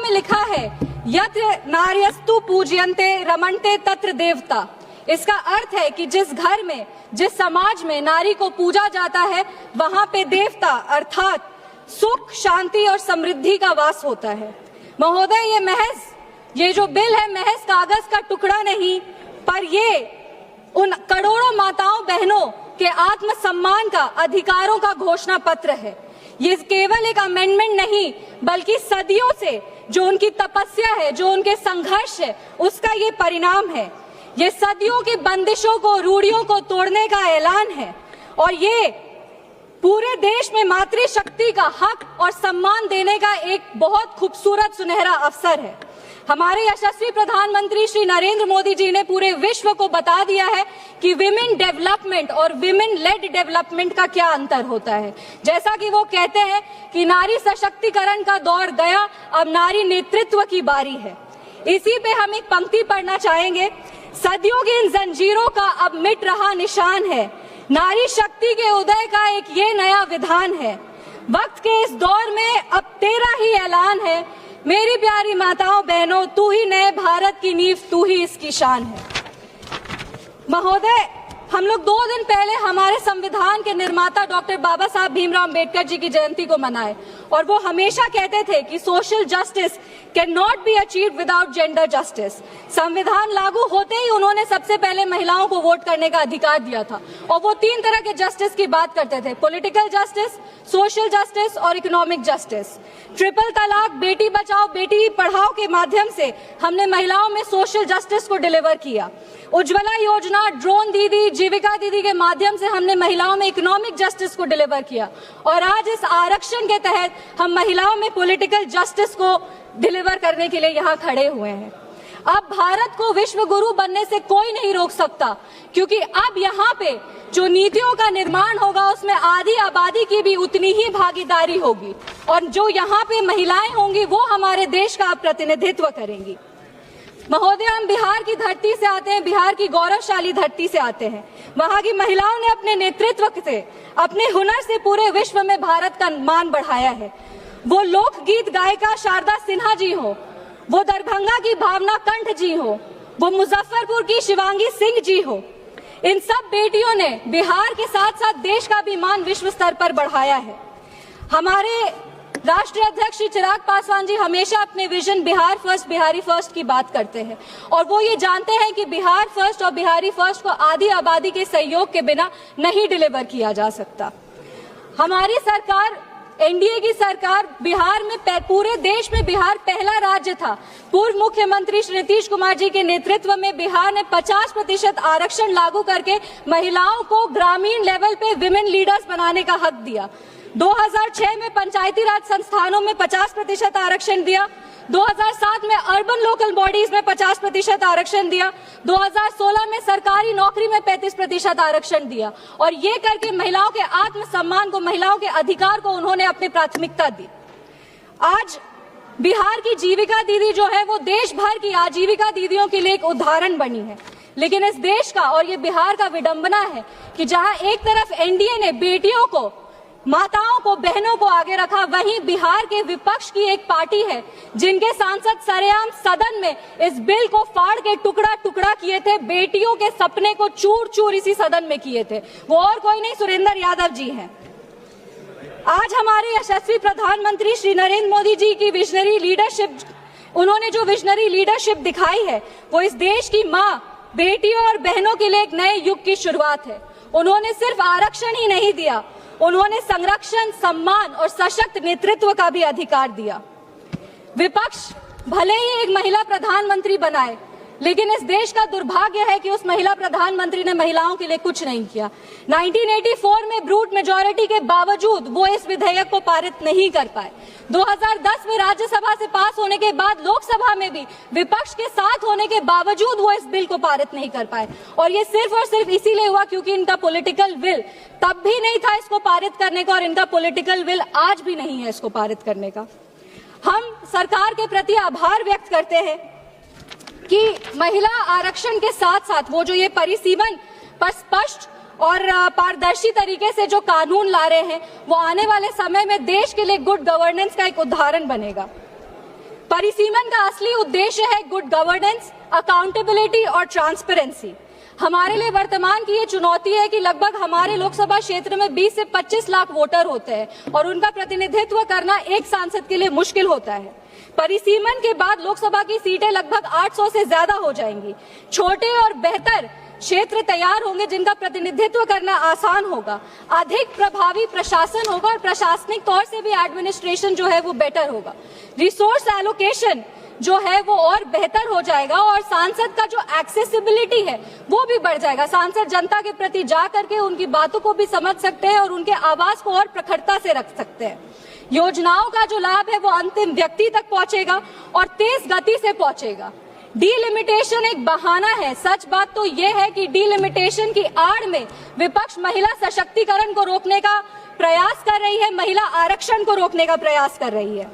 में लिखा है यत्र नार्यस्तु पूज्यन्ते रमन्ते तत्र देवता। इसका अर्थ है कि जिस घर में, जिस समाज में नारी को पूजा जाता है, वहां पे देवता अर्थात सुख, शांति और समृद्धि का वास होता है। महोदय, ये जो बिल है महज कागज का टुकड़ा नहीं, पर ये उन करोड़ों माताओं बहनों के आत्मसम्मान का, अधिकारों का घोषणा पत्र है। ये केवल एक अमेंडमेंट नहीं, बल्कि सदियों से जो उनकी तपस्या है, जो उनके संघर्ष है, उसका ये परिणाम है। ये सदियों की बंदिशों को, रूढ़ियों को तोड़ने का ऐलान है और ये पूरे देश में मातृशक्ति का हक और सम्मान देने का एक बहुत खूबसूरत सुनहरा अवसर है। हमारे यशस्वी प्रधानमंत्री श्री नरेंद्र मोदी जी ने पूरे विश्व को बता दिया है कि विमेन डेवलपमेंट और विमेन लेड डेवलपमेंट का क्या अंतर होता है। जैसा कि वो कहते हैं कि नारी सशक्तिकरण का दौर गया, अब नारी नेतृत्व की बारी है। इसी पे हम एक पंक्ति पढ़ना चाहेंगे। सदियों की इन जंजीरों का अब मिट रहा निशान है, नारी शक्ति के उदय का एक ये नया विधान है। वक्त के इस दौर में अब तेरा ही ऐलान है, मेरी प्यारी माताओं बहनों, तू ही नए भारत की नींव, तू ही इसकी शान है। महोदय, हम लोग 2 दिन पहले हमारे संविधान के निर्माता डॉक्टर बाबा साहब भीमराव अंबेडकर जी की जयंती को मनाए और वो हमेशा कहते थे कि social justice can not be achieved without gender justice. संविधान लागू होते ही उन्होंने सबसे पहले महिलाओं को वोट करने का अधिकार दिया था और वो 3 तरह के जस्टिस की बात करते थे, पॉलिटिकल जस्टिस, सोशल जस्टिस और इकोनॉमिक जस्टिस। ट्रिपल तलाक, बेटी बचाओ बेटी पढ़ाओ के माध्यम से हमने महिलाओं में सोशल जस्टिस को डिलीवर किया। उज्ज्वला योजना, ड्रोन दीदी, जीविका दीदी के माध्यम से हमने महिलाओं में इकोनॉमिक जस्टिस को डिलीवर किया और आज इस आरक्षण के तहत हम महिलाओं में पॉलिटिकल जस्टिस को डिलीवर करने के लिए यहाँ खड़े हुए हैं। अब भारत को विश्व गुरु बनने से कोई नहीं रोक सकता, क्योंकि अब यहाँ पे जो नीतियों का निर्माण होगा उसमें आधी आबादी की भी उतनी ही भागीदारी होगी और जो यहाँ पे महिलाएं होंगी वो हमारे देश का प्रतिनिधित्व करेंगी। महोदय, हम बिहार की धरती से आते हैं, बिहार की गौरवशाली धरती से आते हैं। वहां की महिलाओं ने अपने नेतृत्व से, अपने हुनर से पूरे विश्व में भारत का मान बढ़ाया है। वो लोकगीत गायिका शारदा सिन्हा जी हो, वो दरभंगा की भावना कंठ जी हो, वो मुजफ्फरपुर की शिवांगी सिंह जी हो, इन सब बेटियों ने बिहार के साथ साथ देश का भी मान विश्व स्तर पर बढ़ाया है। हमारे राष्ट्रीय अध्यक्ष श्री चिराग पासवान जी हमेशा अपने vision Bihar first, Bihari first की बात करते हैं और वो ये जानते हैं कि बिहार फर्स्ट और बिहारी फर्स्ट को आधी आबादी के सहयोग के बिना नहीं डिलीवर किया जा सकता। हमारी सरकार, एनडीए की सरकार, बिहार में, पूरे देश में बिहार पहला राज्य था। पूर्व मुख्यमंत्री श्री नीतीश कुमार जी के नेतृत्व में बिहार ने 50% आरक्षण लागू करके महिलाओं को ग्रामीण लेवल पे विमेन लीडर्स बनाने का हक दिया। 2006 में पंचायती राज संस्थानों में 50% आरक्षण दिया, 2007 में अर्बन लोकल बॉडीज में 50% आरक्षण दिया, 2016 में सरकारी नौकरी में 35% आरक्षण दिया और ये करके महिलाओं के आत्मसम्मान को, महिलाओं के अधिकार को उन्होंने अपनी प्राथमिकता दी। आज बिहार की जीविका दीदी जो है वो देश भर की आजीविका दीदियों के लिए एक उदाहरण बनी है। लेकिन इस देश का और ये बिहार का विडंबना है कि जहां एक तरफ एनडीए ने बेटियों को, माताओं को, बहनों को आगे रखा, वहीं बिहार के विपक्ष की एक पार्टी है जिनके सांसद सरेआम सदन में इस बिल को फाड़ के टुकड़ा टुकड़ा किए थे, बेटियों के सपने को चूर चूर इसी सदन में किए थे। वो और कोई नहीं, सुरेंद्र यादव जी हैं। आज हमारे यशस्वी प्रधानमंत्री श्री नरेंद्र मोदी जी की विजनरी लीडरशिप, उन्होंने जो विजनरी लीडरशिप दिखाई है वो इस देश की माँ, बेटियों और बहनों के लिए एक नए युग की शुरुआत है। उन्होंने सिर्फ आरक्षण ही नहीं दिया, उन्होंने संरक्षण, सम्मान और सशक्त नेतृत्व का भी अधिकार दिया। विपक्ष भले ही एक महिला प्रधानमंत्री बनाए, लेकिन इस देश का दुर्भाग्य है कि उस महिला प्रधानमंत्री ने महिलाओं के लिए कुछ नहीं किया। 1984 में ब्रूट मेजॉरिटी के बावजूद वो इस विधेयक को पारित नहीं कर पाए। 2010 में राज्यसभा से पास होने के बाद लोकसभा में भी विपक्ष के साथ होने के बावजूद वो इस बिल को पारित नहीं कर पाए और ये सिर्फ और सिर्फ इसीलिए हुआ क्योंकि इनका पॉलिटिकल विल तब भी नहीं था इसको पारित करने का और इनका पॉलिटिकल विल आज भी नहीं है इसको पारित करने का। हम सरकार के प्रति आभार व्यक्त करते हैं कि महिला आरक्षण के साथ साथ वो जो ये परिसीमन पर स्पष्ट और पारदर्शी तरीके से जो कानून ला रहे हैं वो आने वाले समय में देश के लिए गुड गवर्नेंस का एक उदाहरण बनेगा। परिसीमन का असली उद्देश्य है गुड गवर्नेंस, अकाउंटेबिलिटी और ट्रांसपेरेंसी। हमारे लिए वर्तमान की ये चुनौती है कि लगभग हमारे लोकसभा क्षेत्र में 20 से 25 लाख वोटर होते हैं और उनका प्रतिनिधित्व करना एक सांसद के लिए मुश्किल होता है। परिसीमन के बाद लोकसभा की सीटें लगभग 800 से ज्यादा हो जाएंगी। छोटे और बेहतर क्षेत्र तैयार होंगे जिनका प्रतिनिधित्व करना आसान होगा, अधिक प्रभावी प्रशासन होगा और प्रशासनिक तौर से भी एडमिनिस्ट्रेशन जो है वो बेटर होगा। रिसोर्स एलोकेशन जो है वो और बेहतर हो जाएगा और सांसद का जो एक्सेसिबिलिटी है वो भी बढ़ जाएगा। सांसद जनता के प्रति जा करके उनकी बातों को भी समझ सकते हैं और उनके आवाज को और प्रखरता से रख सकते हैं। योजनाओं का जो लाभ है वो अंतिम व्यक्ति तक पहुंचेगा और तेज गति से पहुंचेगा। डीलिमिटेशन एक बहाना है। सच बात तो ये है कि डीलिमिटेशन की आड़ में विपक्ष महिला सशक्तिकरण को रोकने का प्रयास कर रही है, महिला आरक्षण को रोकने का प्रयास कर रही है।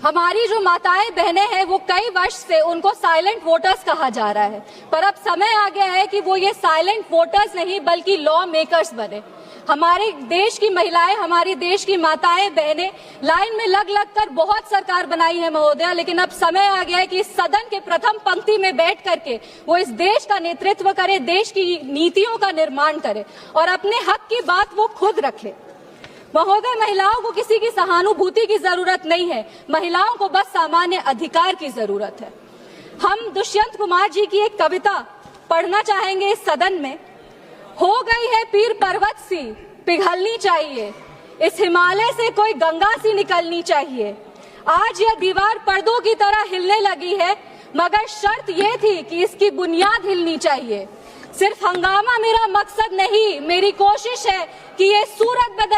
हमारी जो माताएं बहनें हैं वो कई वर्ष से उनको साइलेंट वोटर्स कहा जा रहा है, पर अब समय आ गया है कि वो ये साइलेंट वोटर्स नहीं बल्कि लॉ मेकर्स बने। हमारे देश की महिलाएं, हमारी देश की माताएं बहनें लाइन में लग लग कर बहुत सरकार बनाई है महोदया, लेकिन अब समय आ गया है कि इस सदन के प्रथम पंक्ति में बैठ करके वो इस देश का नेतृत्व करे, देश की नीतियों का निर्माण करे और अपने हक की बात वो खुद रखे। महोदय, महिलाओं को किसी की सहानुभूति की जरूरत नहीं है, महिलाओं को बस सामान्य अधिकार की जरूरत है। हम दुष्यंत कुमार जी की एक कविता पढ़ना चाहेंगे इस सदन में। हो गई है पीर पर्वत सी पिघलनी चाहिए, इस हिमालय से कोई गंगा सी निकलनी चाहिए। आज यह दीवार पर्दों की तरह हिलने लगी है, मगर शर्त ये थी कि इसकी बुनियाद हिलनी चाहिए। सिर्फ हंगामा मेरा मकसद नहीं, मेरी कोशिश है कि ये सूरत बदल